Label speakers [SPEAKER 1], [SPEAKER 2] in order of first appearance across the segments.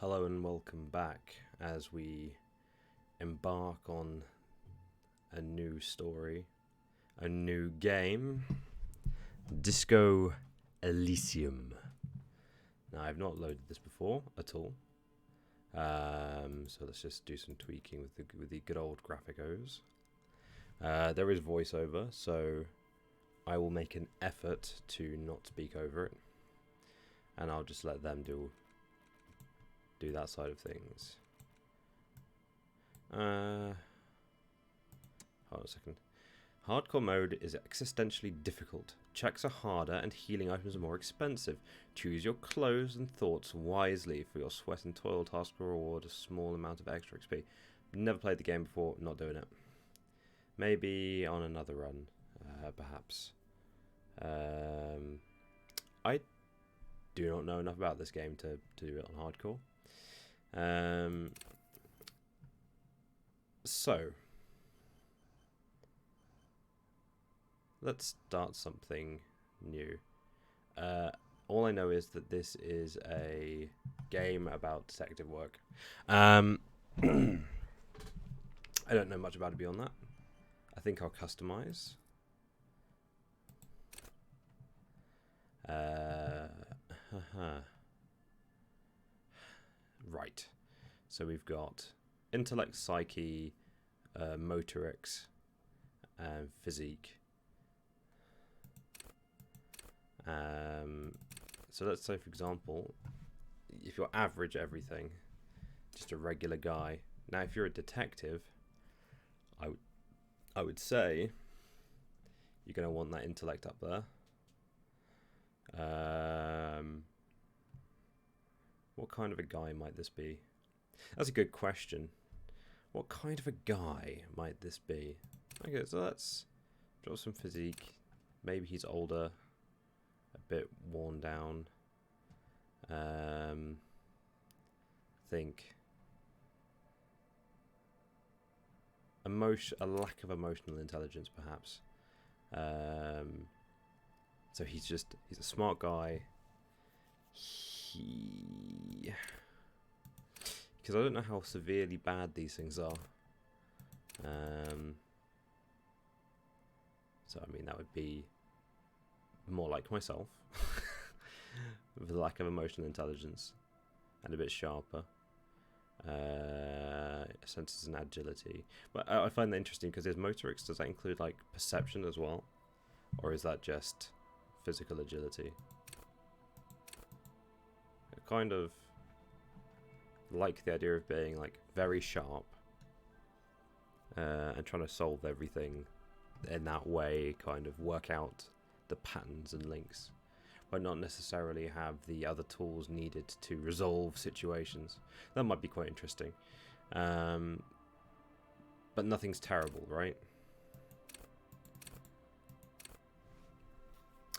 [SPEAKER 1] Hello and welcome back as we embark on a new story, a new game, Disco Elysium. Now, I've not loaded this before at all, so let's just do some tweaking with the good old graphicos. There is voiceover, so I will make an effort to not speak over it, and I'll just let them do that side of things. Hold on a second. Hardcore mode is existentially difficult. Checks are harder and healing items are more expensive. Choose your clothes and thoughts wisely, for your sweat and toil task will reward a small amount of extra XP. Never played the game before, not doing it. Maybe on another run, perhaps. I do not know enough about this game to do it on hardcore. So let's start something new. All I know is that this is a game about detective work. I don't know much about it beyond that. I think I'll customize. Right. So we've got intellect, psyche, motorics, and physique. So let's say, for example, if you're average everything, just a regular guy. Now, if you're a detective, I would say you're going to want that intellect up there. What kind of a guy might this be? That's a good question. What kind of a guy might this be? Okay, so let's draw some physique. Maybe he's older, a bit worn down. Think a lack of emotional intelligence, perhaps. So he's a smart guy. Because I don't know how severely bad these things are. So I mean, that would be more like myself, with a lack of emotional intelligence and a bit sharper. Senses and agility. But I find that interesting because his motorics, does that include like perception as well? Or is that just physical agility? I kind of like the idea of being like very sharp and trying to solve everything in that way, kind of work out the patterns and links, but not necessarily have the other tools needed to resolve situations. That might be quite interesting. But nothing's terrible, right?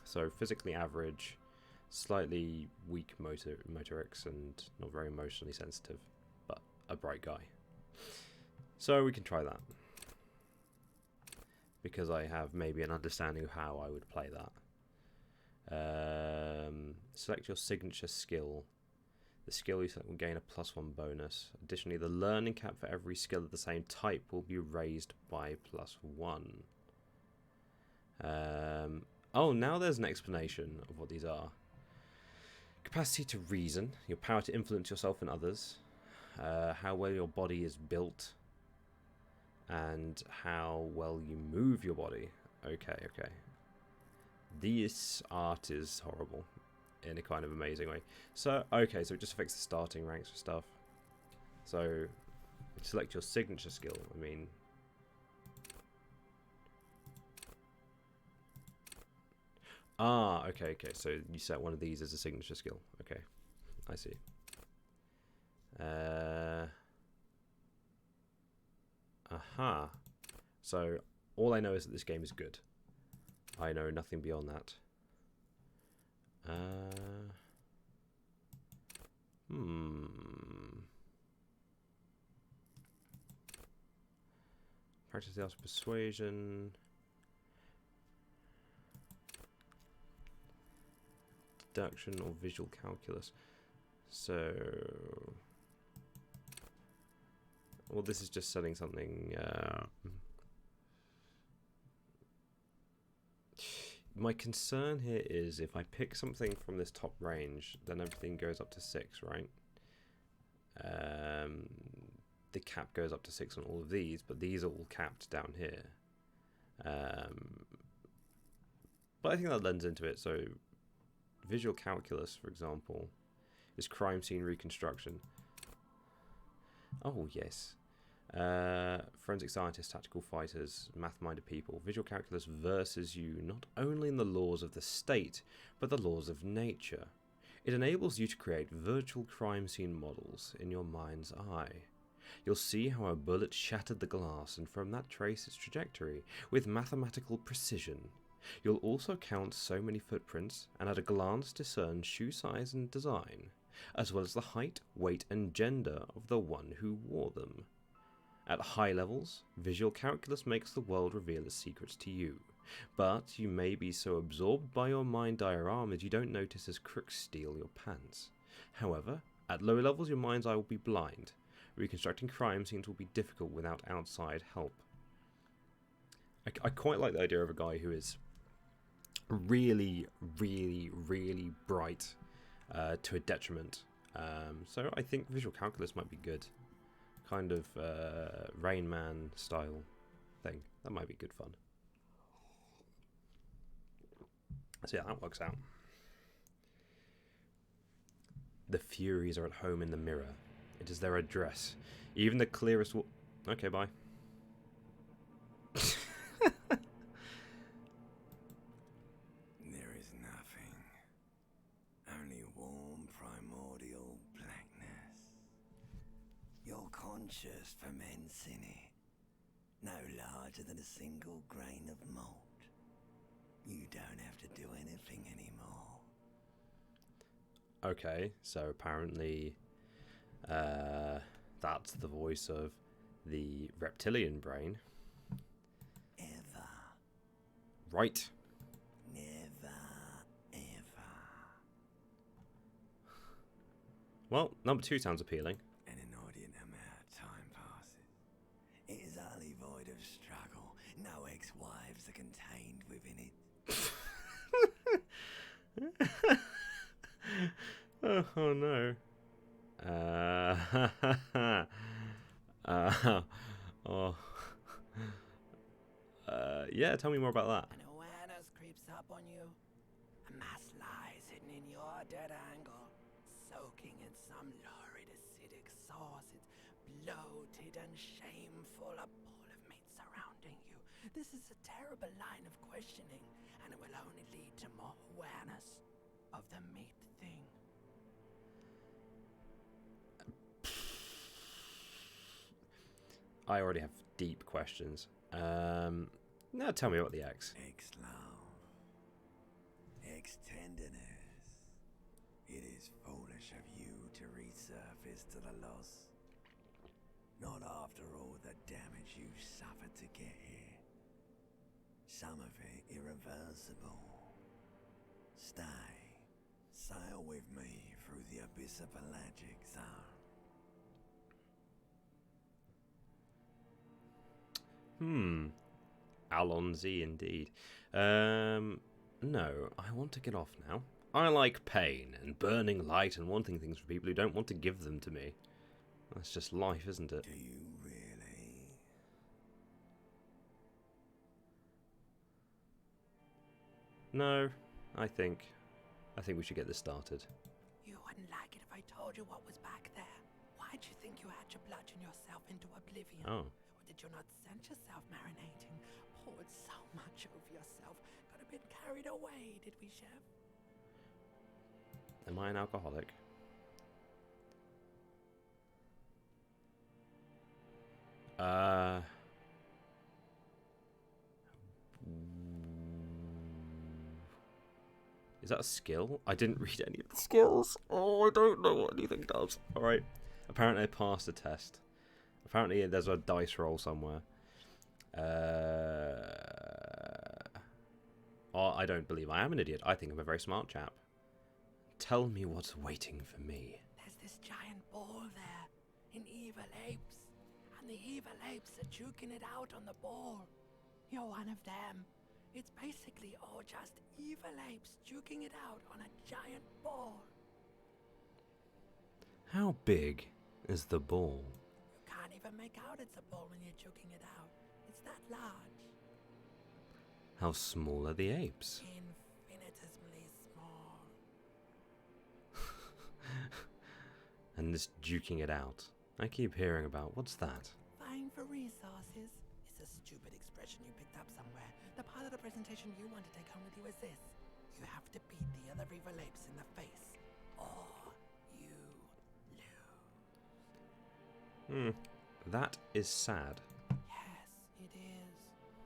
[SPEAKER 1] So physically average, slightly weak motorics, and not very emotionally sensitive, but a bright guy. So we can try that, because I have maybe an understanding of how I would play that. Select your signature skill. The skill you select will gain a +1 bonus. Additionally, the learning cap for every skill of the same type will be raised by +1. Oh, now there's an explanation of what these are. Capacity to reason, your power to influence yourself and others, how well your body is built, and how well you move your body. Okay. This art is horrible in a kind of amazing way. So, okay, so it just affects the starting ranks for stuff. So, select your signature skill. I mean, okay. So you set one of these as a signature skill. Okay, I see. So all I know is that this game is good. I know nothing beyond that. Practice the art of persuasion. Deduction or visual calculus. So Well, this is just setting something... My concern here is if I pick something from this top range, then everything goes up to 6, right? The cap goes up to 6 on all of these, but these are all capped down here. But I think that lends into it. So visual calculus, for example, is crime scene reconstruction. Oh, yes. Forensic scientists, tactical fighters, math-minded people. Visual calculus versus you not only in the laws of the state, but the laws of nature. It enables you to create virtual crime scene models in your mind's eye. You'll see how a bullet shattered the glass and from that trace its trajectory with mathematical precision. You'll also count so many footprints and at a glance discern shoe size and design, as well as the height, weight and gender of the one who wore them. At high levels, visual calculus makes the world reveal its secrets to you, but you may be so absorbed by your mind dioramas you don't notice as crooks steal your pants. However, at low levels your mind's eye will be blind. Reconstructing crime scenes will be difficult without outside help. I quite like the idea of a guy who is really, really, really bright to a detriment. So I think visual calculus might be good. Kind of Rain Man style thing. That might be good fun. So yeah, that works out. The Furies are at home in the mirror. It is their address. Even the clearest... Okay, bye.
[SPEAKER 2] There is nothing. Only warm primordial blackness. Your conscious ferments in it. No larger than a single grain of malt. You don't have to do anything anymore.
[SPEAKER 1] Okay, so apparently that's the voice of the reptilian brain.
[SPEAKER 2] Ever.
[SPEAKER 1] Right.
[SPEAKER 2] Never, ever.
[SPEAKER 1] Well, number 2 sounds appealing.
[SPEAKER 2] An inordinate amount of time passes. It is utterly void of struggle. No ex-wives are contained within it.
[SPEAKER 1] Oh no. Yeah, tell me more about that.
[SPEAKER 2] An awareness creeps up on you. A mass lies hidden in your dead angle, soaking in some lurid acidic sauce. It's bloated and shameful, a ball of meat surrounding you. This is a terrible line of questioning, and it will only lead to more awareness of the meat thing.
[SPEAKER 1] I already have deep questions. Now tell me about the X.
[SPEAKER 2] Ex-love. Ex-tenderness. It is foolish of you to resurface to the loss. Not after all the damage you suffered to get here. Some of it irreversible. Stay. Sail with me through the abyss of pelagic zone.
[SPEAKER 1] Alonzi indeed. No, I want to get off now. I like pain and burning light and wanting things from people who don't want to give them to me. That's just life, isn't it?
[SPEAKER 2] Do you really?
[SPEAKER 1] No, I think we should get this started.
[SPEAKER 2] You wouldn't like it if I told you what was back there. Why'd you think you had to bludgeon yourself into oblivion?
[SPEAKER 1] Oh.
[SPEAKER 2] Or did you not sense yourself marinating? Poured so much over yourself. Got a bit carried away, did we, Chef?
[SPEAKER 1] Am I an alcoholic? Is that a skill? I didn't read any of the skills. Oh, I don't know what anything does. Alright. Apparently I passed the test. Apparently there's a dice roll somewhere. Oh, I don't believe I am an idiot. I think I'm a very smart chap. Tell me what's waiting for me.
[SPEAKER 2] There's this giant ball there, in evil apes. and the evil apes are juking it out on the ball. You're one of them. It's basically all just evil apes juking it out on a giant ball.
[SPEAKER 1] How big is the ball?
[SPEAKER 2] You can't even make out it's a ball when you're juking it out. It's that large.
[SPEAKER 1] How small are the apes?
[SPEAKER 2] Infinitesimally small.
[SPEAKER 1] And this juking it out, I keep hearing about. What's that?
[SPEAKER 2] Vying for resources is a stupid expression you picked up somewhere. The part of the presentation you want to take home with you is this. You have to beat the other evil apes in the face, or you lose.
[SPEAKER 1] That is sad.
[SPEAKER 2] Yes, it is.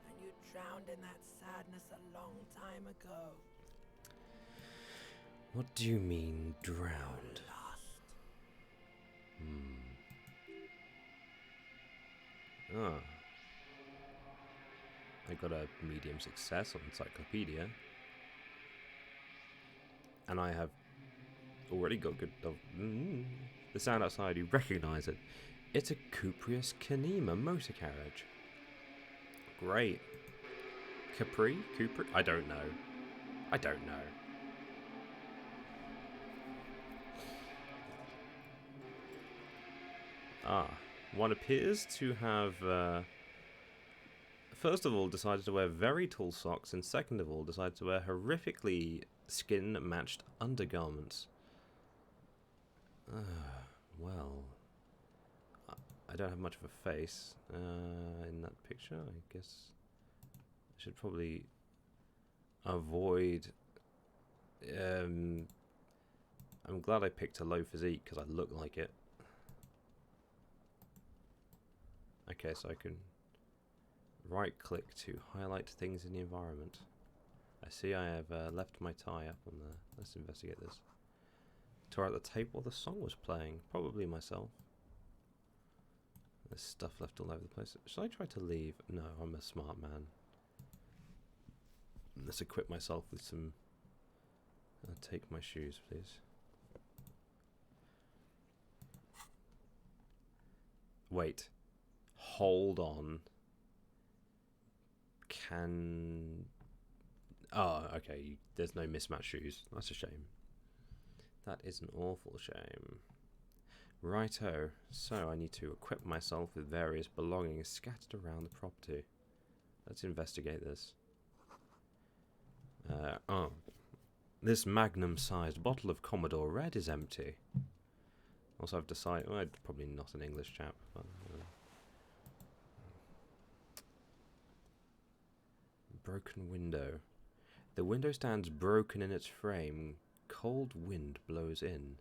[SPEAKER 2] And you drowned in that sadness a long time ago.
[SPEAKER 1] What do you mean, drowned?
[SPEAKER 2] Lost.
[SPEAKER 1] Ah. I got a medium success on Encyclopedia. And I have already got good... The sound outside, you recognise it. It's a Cuprius Canema motor carriage. Great. Capri? I don't know. I don't know. One appears to have, first of all, decided to wear very tall socks, and second of all, decided to wear horrifically skin-matched undergarments. Well, I don't have much of a face in that picture. I guess I should probably avoid... I'm glad I picked a low physique, because I look like it. Okay, so I can right-click to highlight things in the environment. I see I have left my tie up on there. Let's investigate this. Tore out the tape while the song was playing. Probably myself. There's stuff left all over the place. Should I try to leave? No, I'm a smart man. Let's equip myself with some... take my shoes, please. Wait. Hold on. Oh, okay. There's no mismatched shoes. That's a shame. That is an awful shame. Righto. So I need to equip myself with various belongings scattered around the property. Let's investigate this. This magnum-sized bottle of Commodore Red is empty. Also, I've decided... Well, probably not an English chap, but... Broken window. The window stands broken in its frame. Cold wind blows in.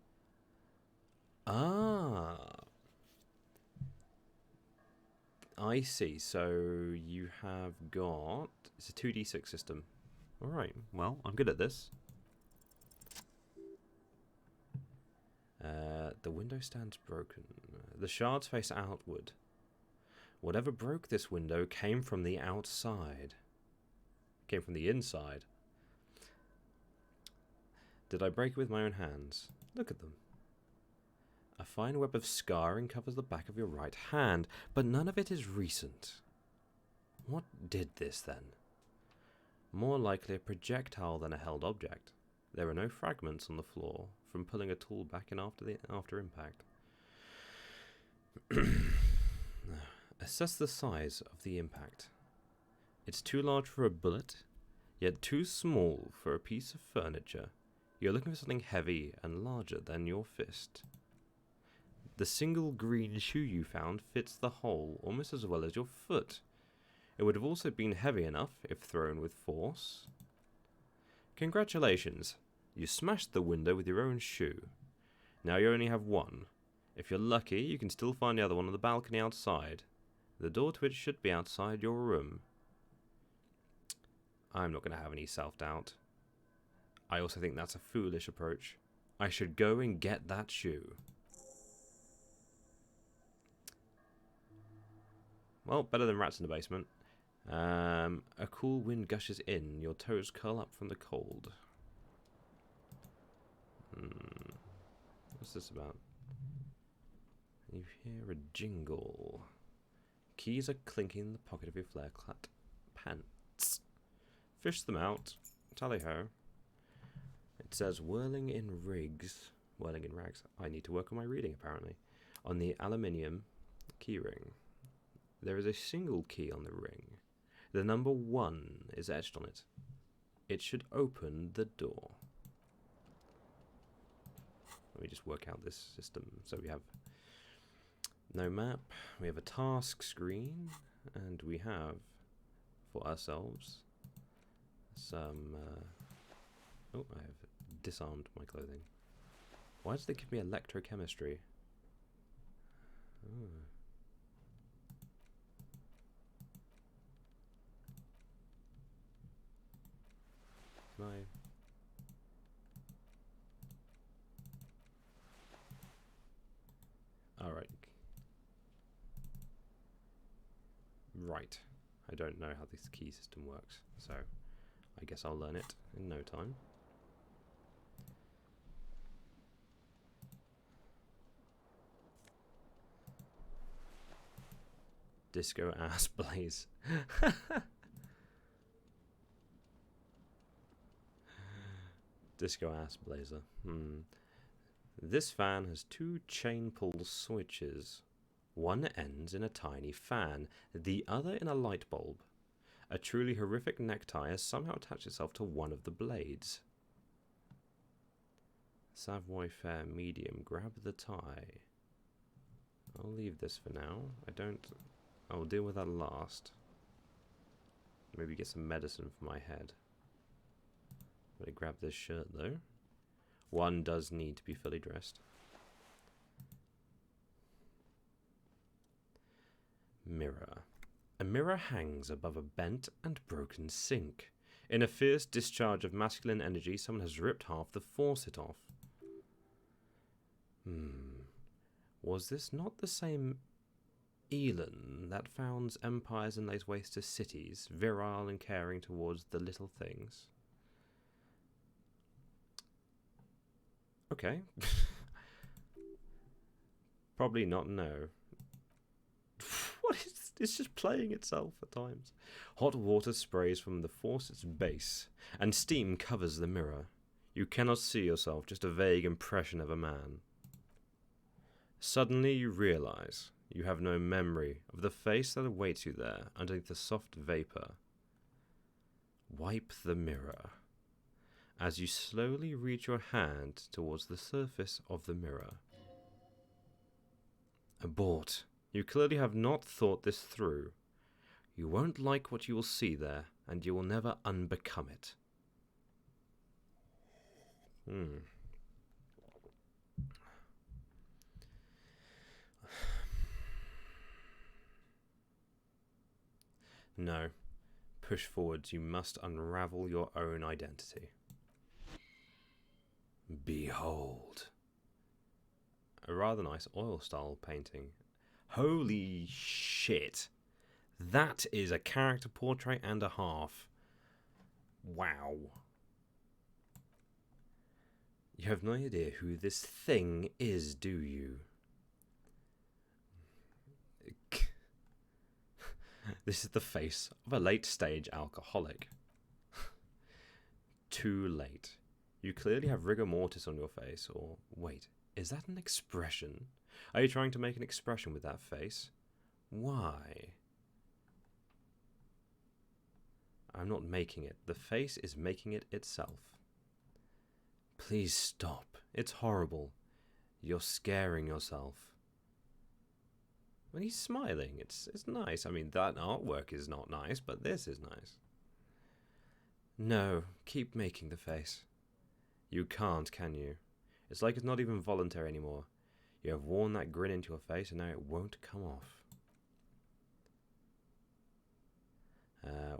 [SPEAKER 1] Ah! I see. So you have got... It's a 2d6 system. Alright, well, I'm good at this. The window stands broken. The shards face outward. Whatever broke this window came from the outside. Came from the inside. Did I break it with my own hands? Look at them. A fine web of scarring covers the back of your right hand, but none of it is recent. What did this then? More likely a projectile than a held object. There are no fragments on the floor from pulling a tool back in after impact. Assess the size of the impact. It's too large for a bullet, yet too small for a piece of furniture. You're looking for something heavy and larger than your fist. The single green shoe you found fits the hole almost as well as your foot. It would have also been heavy enough if thrown with force. Congratulations, you smashed the window with your own shoe. Now you only have one. If you're lucky, you can still find the other one on the balcony outside. The door to it should be outside your room. I'm not going to have any self-doubt. I also think that's a foolish approach. I should go and get that shoe. Well, better than rats in the basement. A cool wind gushes in. Your toes curl up from the cold. What's this about? You hear a jingle. keys are clinking in the pocket of your flare-clad pants. Fish them out. Tally-ho. It says whirling in rigs. Whirling in rags. I need to work on my reading, apparently. On the aluminium keyring. There is a single key on the ring. The number 1 is etched on it. It should open the door. Let me just work out this system. So we have no map, we have a task screen, and we have, for ourselves, some... oh, I have disarmed my clothing. Why does they give me electrochemistry? Oh. Can I... Alright. Right. I don't know how this key system works, so I guess I'll learn it in no time. Disco ass blaze. Disco ass blazer. This fan has 2 chain pull switches. One ends in a tiny fan, the other in a light bulb. A truly horrific necktie has somehow attached itself to one of the blades. Savoy Fair medium, grab the tie. I'll leave this for now. I'll deal with that last. Maybe get some medicine for my head. I'm gonna grab this shirt though. One does need to be fully dressed. Mirror. A mirror hangs above a bent and broken sink. In a fierce discharge of masculine energy, someone has ripped half the faucet off. Was this not the same Elon that founds empires and lays waste to cities, virile and caring towards the little things? Okay. Probably not, no. What is this? It's just playing itself at times. Hot water sprays from the faucet's base, and steam covers the mirror. You cannot see yourself, just a vague impression of a man. Suddenly you realize you have no memory of the face that awaits you there underneath the soft vapor. Wipe the mirror as you slowly reach your hand towards the surface of the mirror. Abort. You clearly have not thought this through. You won't like what you will see there, and you will never unbecome it. No. Push forwards, you must unravel your own identity. Behold. A rather nice oil-style painting. Holy shit. That is a character portrait and a half. Wow. You have no idea who this thing is, do you? This is the face of a late-stage alcoholic. Too late. You clearly have rigor mortis on your face, or... Wait, is that an expression? Are you trying to make an expression with that face? Why? I'm not making it. The face is making it itself. Please stop. It's horrible. You're scaring yourself. When he's smiling, it's nice. I mean, that artwork is not nice, but this is nice. No, keep making the face. You can't, can you? It's like it's not even voluntary anymore. You have worn that grin into your face, and now it won't come off.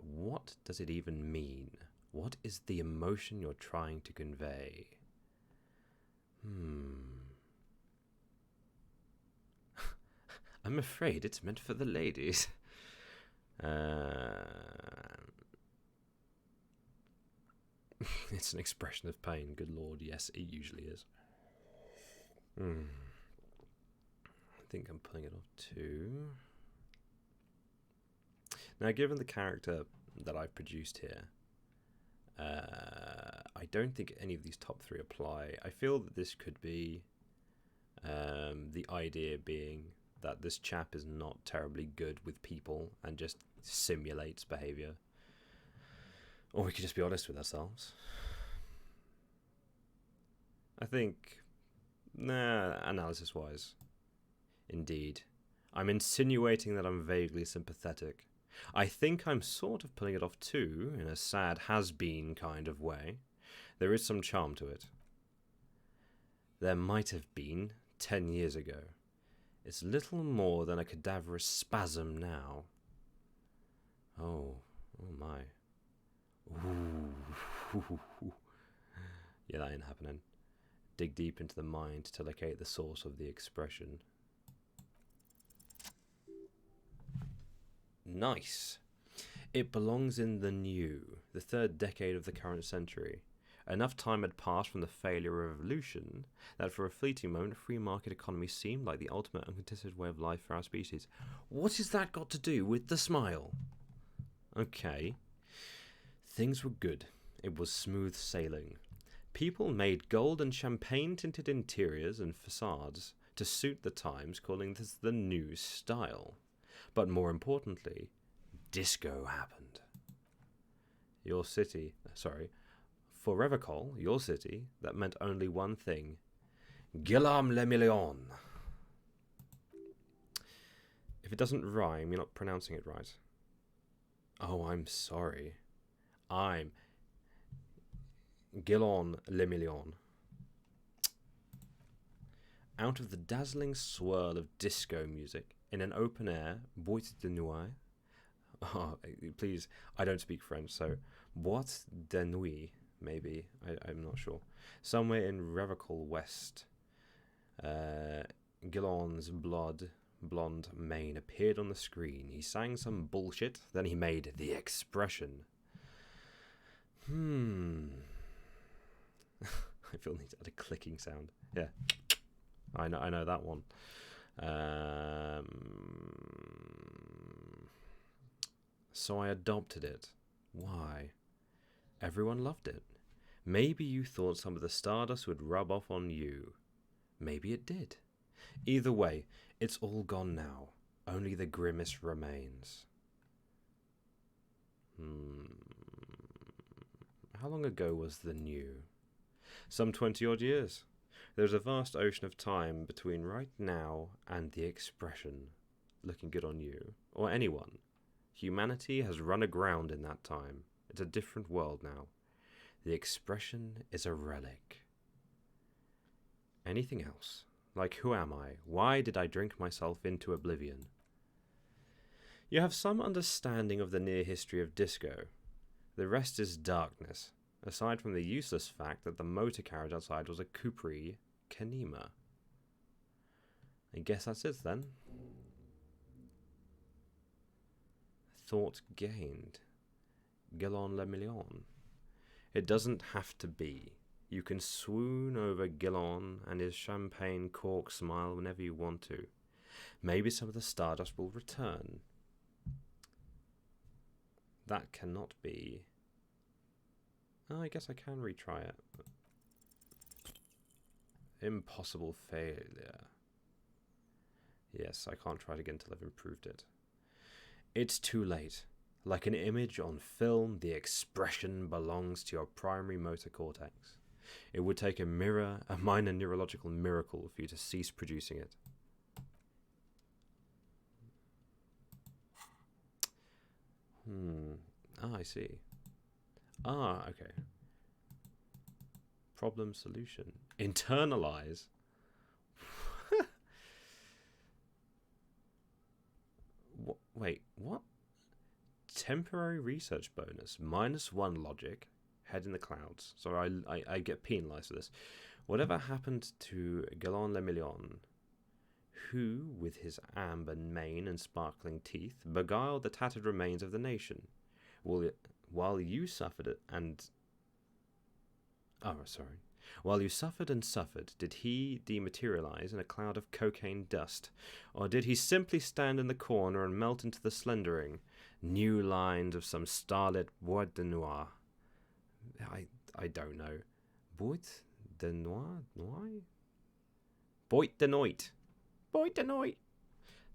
[SPEAKER 1] What does it even mean? What is the emotion you're trying to convey? I'm afraid it's meant for the ladies. It's an expression of pain. Good lord, yes, it usually is. I think I'm pulling it off too. Now, given the character that I've produced here, I don't think any of these top 3 apply. I feel that this could be the idea being that this chap is not terribly good with people and just simulates behavior. Or we could just be honest with ourselves. I think, analysis-wise, indeed. I'm insinuating that I'm vaguely sympathetic. I think I'm sort of pulling it off too, in a sad has-been kind of way. There is some charm to it. There might have been 10 years ago. It's little more than a cadaverous spasm now. Oh my. Ooh. Yeah, that ain't happening. Dig deep into the mind to locate the source of the expression. Nice. It belongs in the new, the 3rd decade of the current century. Enough time had passed from the failure of evolution that for a fleeting moment a free market economy seemed like the ultimate uncontested way of life for our species. What has that got to do with the smile? Okay. Things were good. It was smooth sailing. People made gold and champagne-tinted interiors and facades to suit the times, calling this the new style. But more importantly, disco happened. For Revacol, your city, that meant only one thing. Guillaume le Million. If it doesn't rhyme, you're not pronouncing it right. Oh, I'm sorry. I'm Guillaume le Million. Out of the dazzling swirl of disco music in an open-air boîte de nuit. Oh, please, I don't speak French, so boîte de nuit, maybe. I'm not sure. Somewhere in Revacol West, Guillaume's blonde mane appeared on the screen. He sang some bullshit, then he made the expression. I feel the need to add a clicking sound. Yeah, I know that one. So I adopted it. Why? Everyone loved it. Maybe you thought some of the stardust would rub off on you. Maybe it did. Either way, it's all gone now. Only the grimace remains. How long ago was the new? Some 20-odd years. There's a vast ocean of time between right now and the expression. Looking good on you. Or anyone. Humanity has run aground in that time. It's a different world now. The expression is a relic. Anything else? Like, who am I? Why did I drink myself into oblivion? You have some understanding of the near history of disco. The rest is darkness, aside from the useless fact that the motor carriage outside was a Capri Canema. I guess that's it then. Thought gained. Guillaume le Million. It doesn't have to be. You can swoon over Guillaume and his champagne cork smile whenever you want to. Maybe some of the stardust will return. That cannot be. Oh, I guess I can retry it. Impossible failure. Yes, I can't try it again till I've improved it. It's too late. Like an image on film, the expression belongs to your primary motor cortex. It would take a minor neurological miracle for you to cease producing it. I see. Okay. Problem solution. Internalize. Wait, what? Temporary research bonus. -1 logic. Head in the clouds. So I get penalized for this. Whatever happened to Guillaume le Million, who, with his amber mane and sparkling teeth, beguiled the tattered remains of the nation? While you suffered and suffered, did he dematerialize in a cloud of cocaine dust? Or did he simply stand in the corner and melt into the slendering, New lines of some starlit boîte de noir. I don't know. Boîte de noir? Boîte de nuit. Boîte de nuit.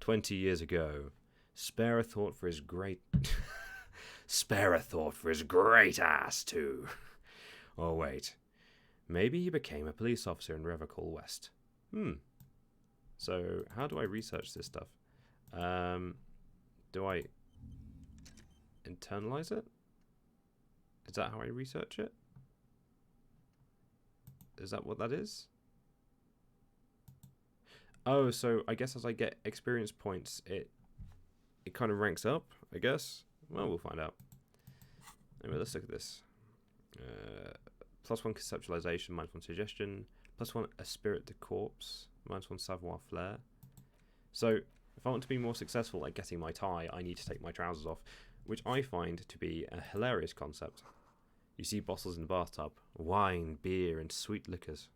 [SPEAKER 1] 20 years ago, spare a thought for his great... spare a thought for his great ass, too. Oh, wait. Maybe he became a police officer in Revachol West. So, how do I research this stuff? Do I internalize it? Is that how I research it? Is that what that is? Oh, so I guess as I get experience points, it kind of ranks up, I guess. Well, we'll find out. Anyway, let's look at this. +1 conceptualization, -1 suggestion, +1 esprit de corps, -1 savoir faire. So, if I want to be more successful at getting my tie, I need to take my trousers off, which I find to be a hilarious concept. You see bottles in the bathtub, wine, beer, and sweet liquors.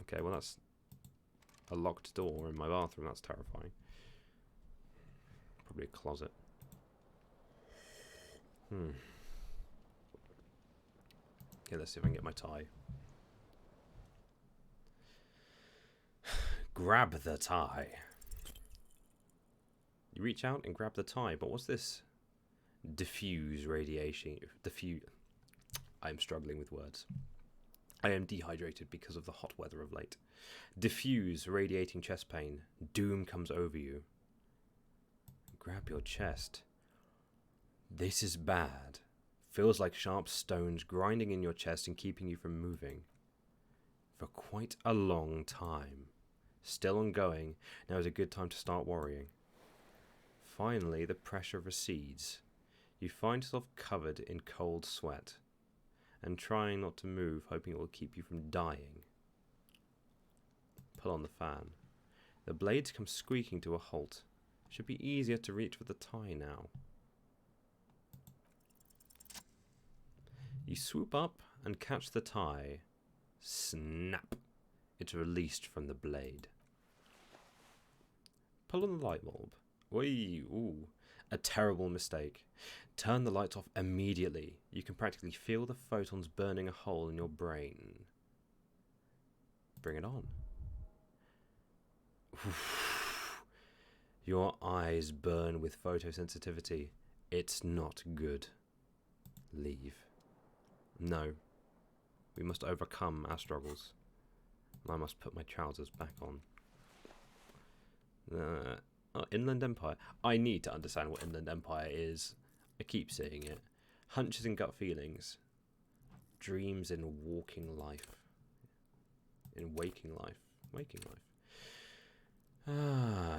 [SPEAKER 1] Okay, well that's a locked door in my bathroom. That's terrifying. Probably a closet. Okay, let's see if I can get my tie. Grab the tie. You reach out and grab the tie, but what's this? Diffuse radiation. I'm struggling with words. I am dehydrated because of the hot weather of late. Diffuse radiating chest pain. Doom comes over you. Grab your chest. This is bad. Feels like sharp stones grinding in your chest and keeping you from moving. For quite a long time. Still ongoing. Now is a good time to start worrying. Finally, the pressure recedes. You find yourself covered in cold sweat and trying not to move, hoping it will keep you from dying. Pull on the fan. The blades come squeaking to a halt. Should be easier to reach with the tie now. You swoop up and catch the tie. Snap! It's released from the blade. Pull on the light bulb. Ooh, a terrible mistake. Turn the lights off immediately. You can practically feel the photons burning a hole in your brain. Bring it on. Your eyes burn with photosensitivity. It's not good. Leave. No. We must overcome our struggles. I must put my trousers back on. Inland Empire. I need to understand what Inland Empire is. I keep saying it. Hunches and gut feelings. Dreams in walking life. In waking life. Waking life.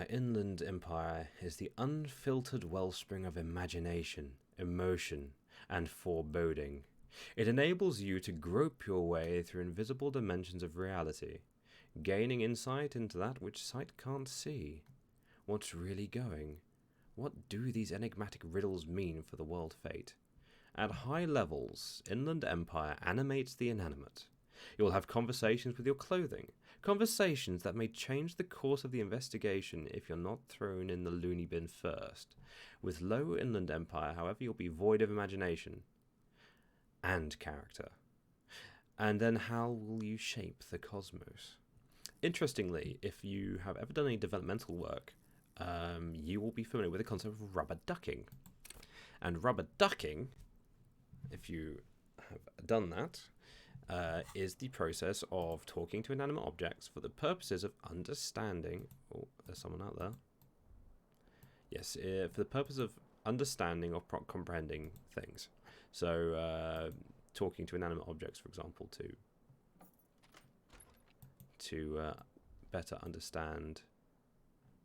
[SPEAKER 1] Inland Empire is the unfiltered wellspring of imagination, emotion, and foreboding. It enables you to grope your way through invisible dimensions of reality, gaining insight into that which sight can't see. What's really going? What do these enigmatic riddles mean for the world fate? At high levels, Inland Empire animates the inanimate. You will have conversations with your clothing, conversations that may change the course of the investigation if you're not thrown in the loony bin first. With low Inland Empire, however, you'll be void of imagination and character. And then how will you shape the cosmos? Interestingly, if you have ever done any developmental work, you will be familiar with the concept of rubber ducking. And rubber ducking, if you have done that, is the process of talking to inanimate objects for the purposes of understanding... Oh, there's someone out there. Yes, for the purpose of understanding or comprehending things. So, talking to inanimate objects, for example, to better understand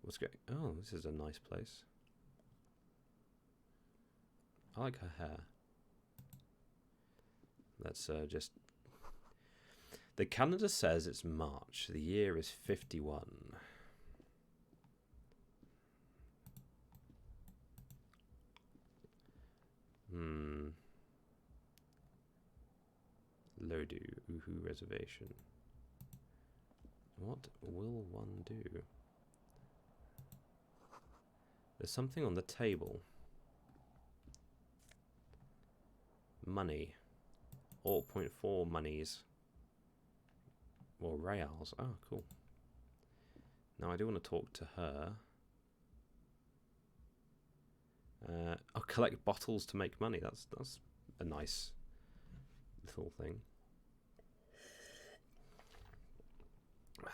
[SPEAKER 1] what's going... Oh, this is a nice place. I like her hair. Let's just... The calendar says it's March. The year is 51. Lodu, Uhu Reservation. What will one do? There's something on the table. Money. 0.4 monies. Or reals. Oh, cool. Now I do want to talk to her. I'll collect bottles to make money. That's a nice little thing.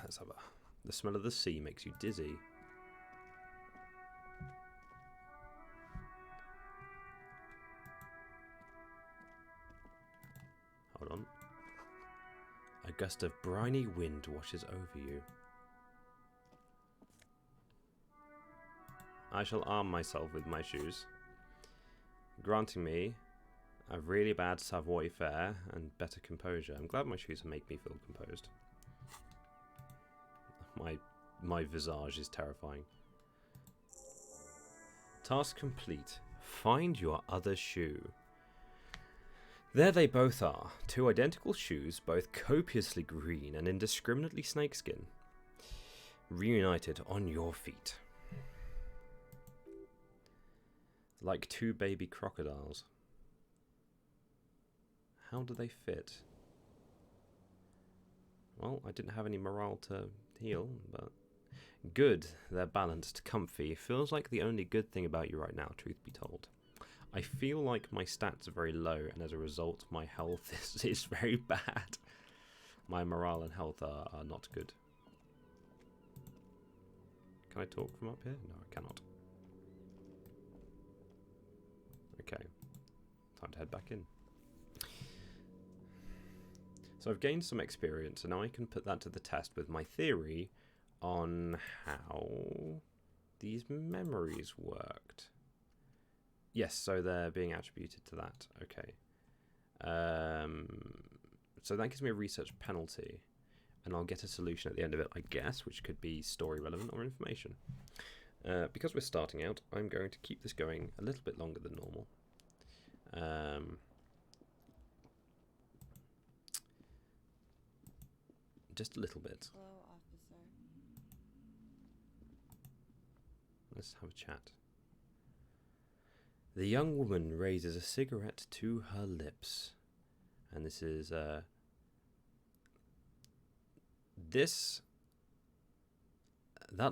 [SPEAKER 1] Let's have a... The smell of the sea makes you dizzy. Hold on. A gust of briny wind washes over you. I shall arm myself with my shoes, granting me a really bad savoir-faire and better composure. I'm glad my shoes make me feel composed. My visage is terrifying. Task complete. Find your other shoe. There they both are. Two identical shoes, both copiously green and indiscriminately snakeskin. Reunited on your feet. Like two baby crocodiles. How do they fit? Well, I didn't have any morale to heal, but... Good, they're balanced, comfy. Feels like the only good thing about you right now, truth be told. I feel like my stats are very low, and as a result, my health is very bad. My morale and health are not good. Can I talk from up here? No, I cannot. Okay, time to head back in. So I've gained some experience, and now I can put that to the test with my theory on how these memories worked. Yes, so they're being attributed to that. Okay. So that gives me a research penalty, and I'll get a solution at the end of it, I guess, which could be story relevant or information. Because we're starting out, I'm going to keep this going a little bit longer than normal. Just a little bit.
[SPEAKER 3] Hello, officer.
[SPEAKER 1] Let's have a chat. The young woman raises a cigarette to her lips. And this is, that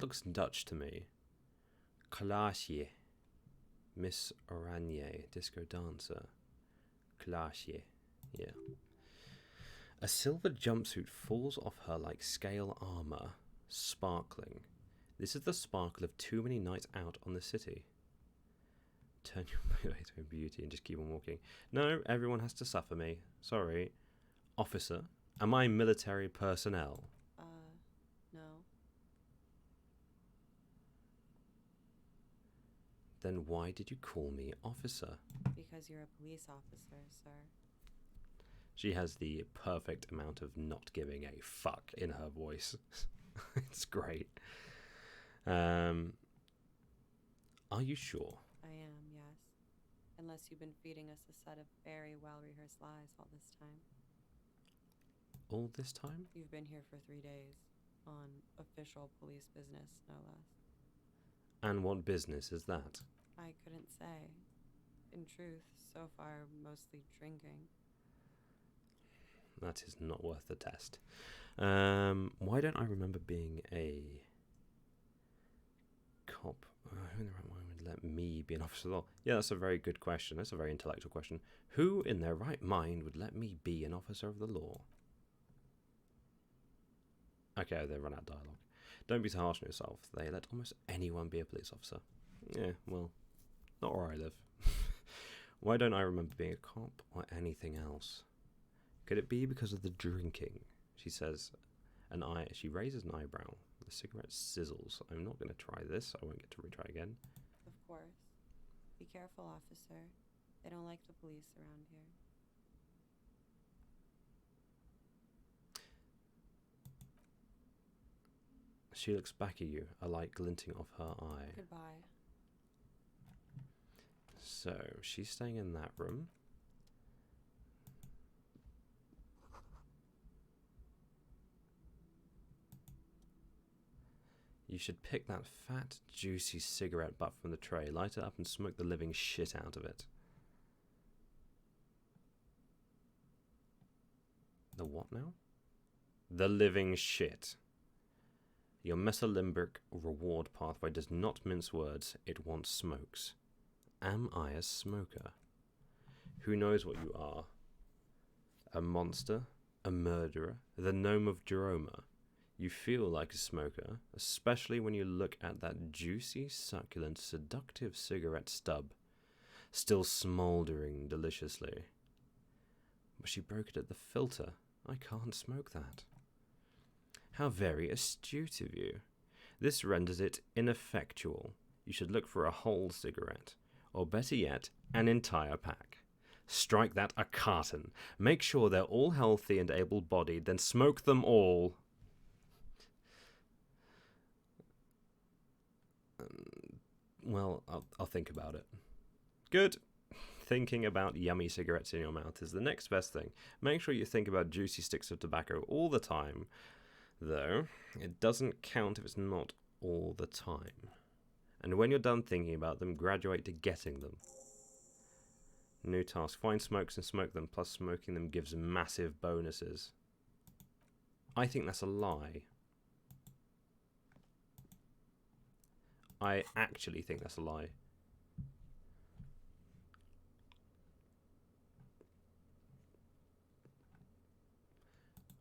[SPEAKER 1] looks Dutch to me. Klaasje. Miss Oranje, disco dancer. Klaasje. Yeah. A silver jumpsuit falls off her like scale armor, sparkling. This is the sparkle of too many nights out on the city. Turn your way to beauty and just keep on walking. No, everyone has to suffer me. Sorry. Officer, am I military personnel?
[SPEAKER 3] No.
[SPEAKER 1] Then why did you call me officer?
[SPEAKER 3] Because you're a police officer, sir.
[SPEAKER 1] She has the perfect amount of not giving a fuck in her voice. It's great. Are you sure?
[SPEAKER 3] I am, yes. Unless you've been feeding us a set of very well-rehearsed lies all this time.
[SPEAKER 1] All this time?
[SPEAKER 3] You've been here for 3 days. On official police business, no less.
[SPEAKER 1] And what business is that?
[SPEAKER 3] I couldn't say. In truth, so far, mostly drinking.
[SPEAKER 1] That is not worth the test. Why don't I remember being a cop? Who in their right mind would let me be an officer of the law? Yeah, that's a very good question. That's a very intellectual question. Who in their right mind would let me be an officer of the law? Okay, they run out of dialogue. Don't be so harsh on yourself. They let almost anyone be a police officer. Yeah, well, not where I live. Why don't I remember being a cop or anything else? Could it be because of the drinking? She says, she raises an eyebrow. The cigarette sizzles. I'm not going to try this. I won't get to retry again.
[SPEAKER 3] Of course. Be careful, officer. They don't like the police around here.
[SPEAKER 1] She looks back at you, a light glinting off her eye.
[SPEAKER 3] Goodbye.
[SPEAKER 1] So, she's staying in that room. You should pick that fat, juicy cigarette butt from the tray, light it up and smoke the living shit out of it. The what now? The living shit. Your mesolimbic reward pathway does not mince words, it wants smokes. Am I a smoker? Who knows what you are? A monster? A murderer? The gnome of Jeroma? You feel like a smoker, especially when you look at that juicy, succulent, seductive cigarette stub, still smouldering deliciously. But she broke it at the filter. I can't smoke that. How very astute of you. This renders it ineffectual. You should look for a whole cigarette, or better yet, an entire pack. Strike that a carton. Make sure they're all healthy and able-bodied, then smoke them all. Well, I'll think about it. Good. Thinking about yummy cigarettes in your mouth is the next best thing. Make sure you think about juicy sticks of tobacco all the time, though it doesn't count if it's not all the time. And when you're done thinking about them, graduate to getting them. New task. Find smokes and smoke them, plus smoking them gives massive bonuses. I think that's a lie. I actually think that's a lie.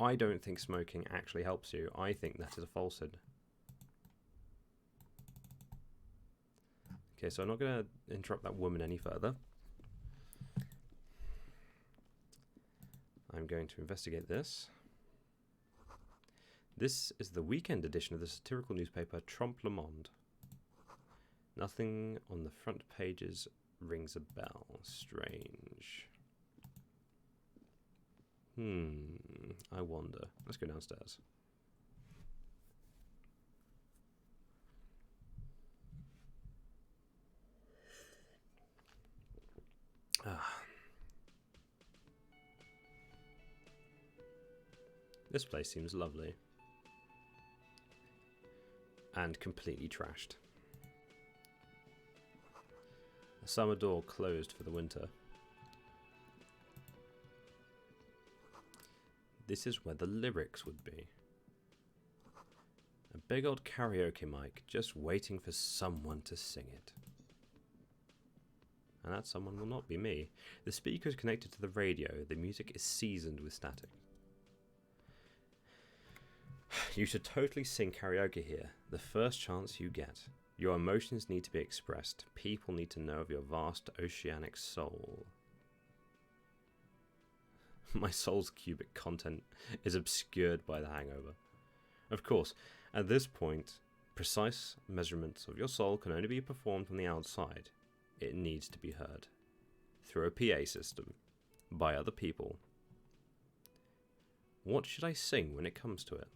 [SPEAKER 1] I don't think smoking actually helps you. I think that is a falsehood. Okay, so I'm not going to interrupt that woman any further. I'm going to investigate this. This is the weekend edition of the satirical newspaper Trompe le Monde. Nothing on the front pages rings a bell. Strange. I wonder. Let's go downstairs. This place seems lovely. And completely trashed. The summer door closed for the winter. This is where the lyrics would be. A big old karaoke mic just waiting for someone to sing it. And that someone will not be me. The speaker is connected to the radio. The music is seasoned with static. You should totally sing karaoke here, the first chance you get. Your emotions need to be expressed. People need to know of your vast oceanic soul. My soul's cubic content is obscured by the hangover. Of course, at this point, precise measurements of your soul can only be performed from the outside. It needs to be heard. Through a PA system. By other people. What should I sing when it comes to it?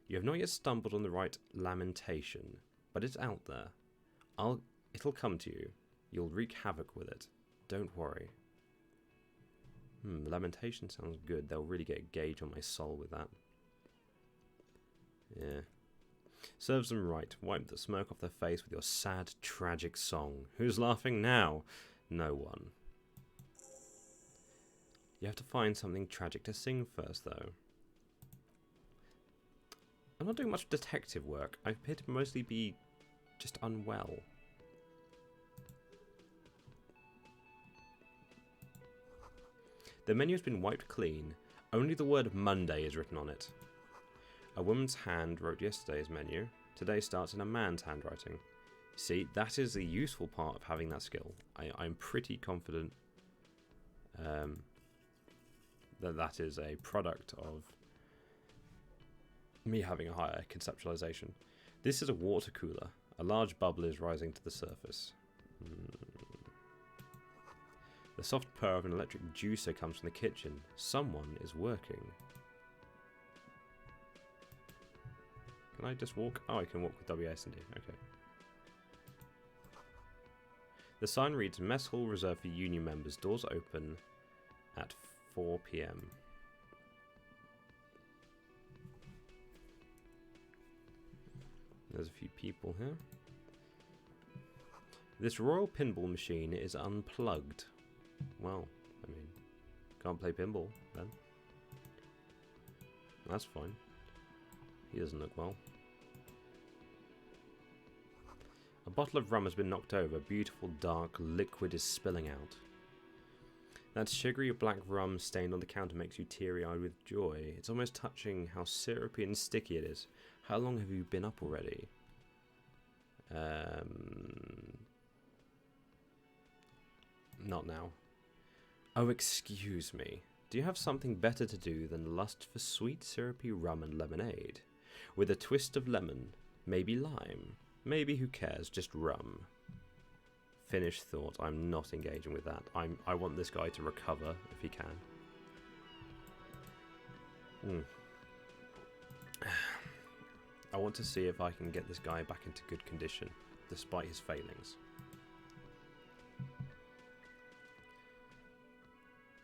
[SPEAKER 1] You have not yet stumbled on the right lamentation, but it's out there. It'll come to you. You'll wreak havoc with it. Don't worry. Lamentation sounds good. They'll really get a gauge on my soul with that. Yeah. Serves them right. Wipe the smoke off their face with your sad, tragic song. Who's laughing now? No one. You have to find something tragic to sing first, though. I'm not doing much detective work. I appear to mostly be just unwell. The menu has been wiped clean. Only the word Monday is written on it. A woman's hand wrote yesterday's menu. Today starts in a man's handwriting. See, that is the useful part of having that skill. I'm pretty confident that is a product of me having a higher conceptualization. This is a water cooler. A large bubble is rising to the surface. The soft purr of an electric juicer comes from the kitchen. Someone is working. Can I just walk? Oh, I can walk with WSD. Okay. The sign reads, Mess Hall reserved for union members. Doors open at 4 p.m. There's a few people here. This royal pinball machine is unplugged. Well, I mean, can't play pinball then. That's fine. He doesn't look well. A bottle of rum has been knocked over. Beautiful dark liquid is spilling out. That sugary black rum stained on the counter makes you teary-eyed with joy. It's almost touching how syrupy and sticky it is. How long have you been up already? Not now. Oh, excuse me. Do you have something better to do than lust for sweet, syrupy rum and lemonade? With a twist of lemon, maybe lime, maybe who cares, just rum. Finished thought, I'm not engaging with that. I want this guy to recover if he can. I want to see if I can get this guy back into good condition, despite his failings.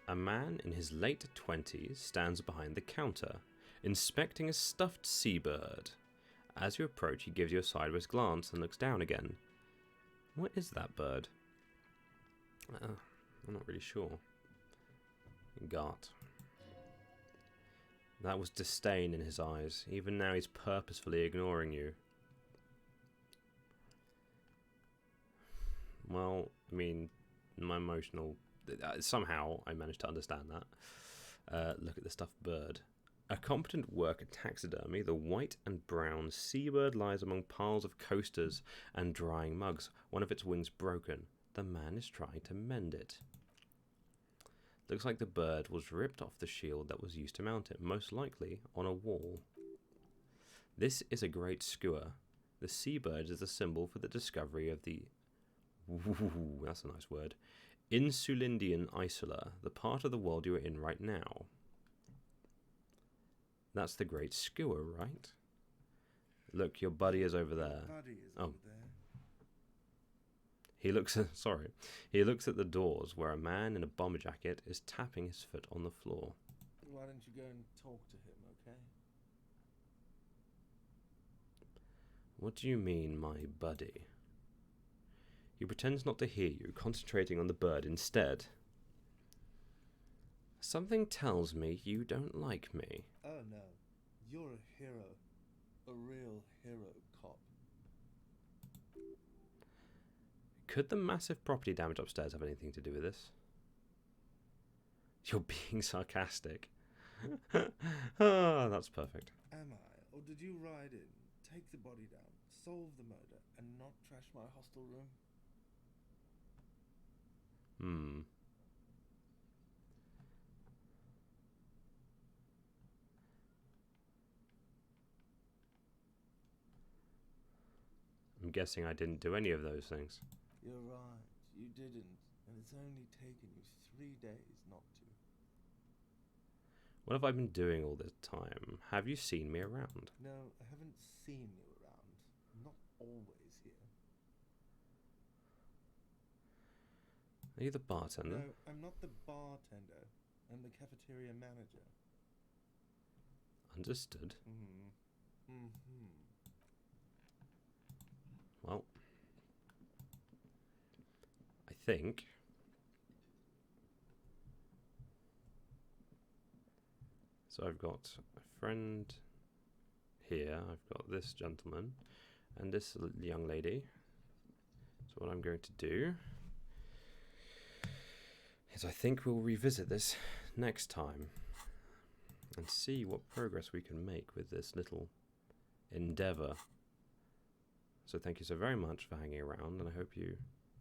[SPEAKER 1] A man in his late 20s stands behind the counter, inspecting a stuffed seabird. As you approach, he gives you a sideways glance and looks down again. What is that bird? I'm not really sure. Gart. That was disdain in his eyes. Even now he's purposefully ignoring you. Well, I mean, my emotional... somehow I managed to understand that. Look at the stuffed bird. A competent work at taxidermy, the white and brown seabird lies among piles of coasters and drying mugs, one of its wings broken. The man is trying to mend it. Looks like the bird was ripped off the shield that was used to mount it, most likely on a wall. This is a great skewer. The seabird is a symbol for the discovery of the... Ooh, that's a nice word. Insulindian Isula, the part of the world you are in right now. That's the great skewer, right? Look, your buddy is over there. Over there. He looks at, sorry. He looks at the doors where a man in a bomber jacket is tapping his foot on the floor.
[SPEAKER 4] Why don't you go and talk to him, okay?
[SPEAKER 1] What do you mean, my buddy? He pretends not to hear you, concentrating on the bird instead. Something tells me you don't like me.
[SPEAKER 4] Oh no, you're a hero. A real hero cop.
[SPEAKER 1] Could the massive property damage upstairs have anything to do with this? You're being sarcastic. Ah, that's perfect.
[SPEAKER 4] Am I? Or did you ride in, take the body down, solve the murder, and not trash my hostel room?
[SPEAKER 1] I'm guessing I didn't do any of those things.
[SPEAKER 4] You're right, you didn't, and it's only taken you 3 days not to.
[SPEAKER 1] What have I been doing all this time? Have you seen me around?
[SPEAKER 4] No, I haven't seen you around. I'm not always here.
[SPEAKER 1] Are you the bartender?
[SPEAKER 4] No, I'm not the bartender. I'm the cafeteria manager.
[SPEAKER 1] Understood. Well, I think so. I've got a friend here. I've got this gentleman and this young lady. So what I'm going to do is I think we'll revisit this next time and see what progress we can make with this little endeavour. So thank you so very much for hanging around, and I hope you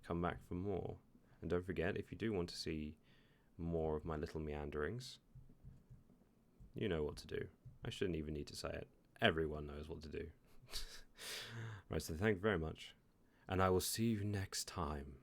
[SPEAKER 1] come back for more. And don't forget, if you do want to see more of my little meanderings, you know what to do. I shouldn't even need to say it. Everyone knows what to do. Right, so thank you very much, and I will see you next time.